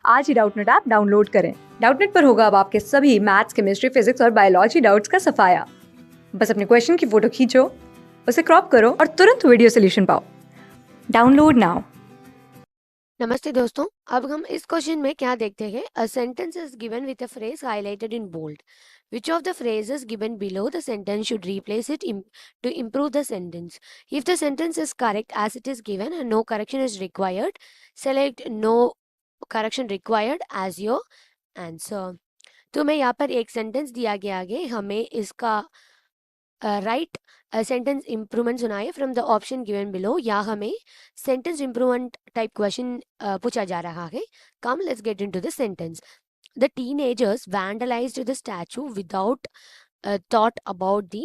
आज ही Doubtnut app download करें। Doubtnut पर होगा अब आपके सभी मैथ्स, केमिस्ट्री, फिजिक्स और बायोलॉजी डाउट्स का सफाया। बस अपने क्वेश्चन की फोटो खींचो, उसे क्रॉप करो और तुरंत वीडियो सोल्यूशन पाओ। Download now. नमस्ते दोस्तों, अब हम इस क्वेश्चन में क्या देखते हैं। A sentence is given with a phrase highlighted in bold. Which of the phrases given below the sentence should replace it to improve the sentence? If the sentence is correct as it is given and no correction is required, select no correction required as your answer. तो मैं यहाँ पर एक sentence दिया गया आगे, हमें इसका राइट सेंटेंस इम्प्रूवमेंट सुनाए from the option given below, या हमें सेंटेंस इम्प्रूवमेंट टाइप क्वेश्चन पूछा जा रहा है. Come let's get into the sentence. The teenagers vandalized the statue without thought about the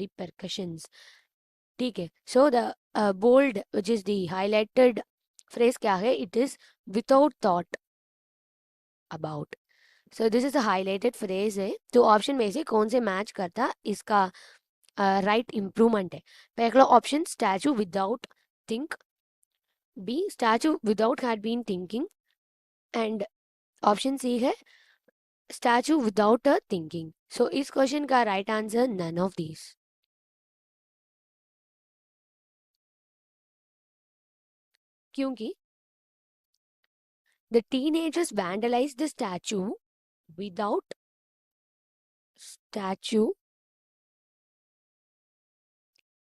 repercussions. ठीक है. So the bold, which is the highlighted phrase क्या है? It is without thought about. So this is a highlighted phrase है. तो option में से कौन से मैच करता इसका राइट इम्प्रूवमेंट है? पहला option statue without think, B statue without had been thinking, and option C है statue without a thinking. So इस क्वेश्चन का right answer none of these. क्योंकि the teenagers vandalize the without statue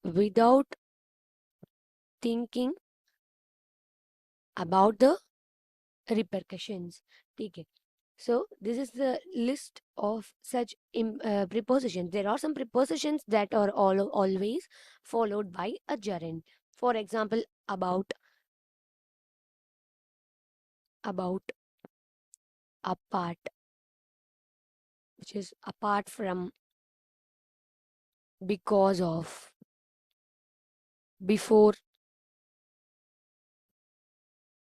without thinking about the repercussions. ठीक है. So this is the list of such prepositions. There are some prepositions that are always followed by a gerund. For example, about, apart, which is apart from, because of, before,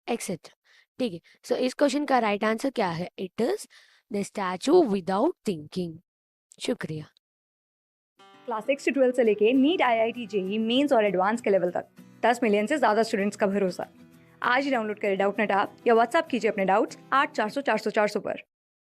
etc. ठीक है. सो इस question का right answer क्या है? It is the statue without thinking. शुक्रिया. Class 6 से 12 से लेके नीट, IIT, JEE मेंस और एडवांस के लेवल तक 10 मिलियन से ज्यादा स्टूडेंट्स का भरोसा। आज ही डाउनलोड करें डाउटनेट ऐप या व्हाट्सएप कीजिए अपने डाउट्स 8400 400 400 पर।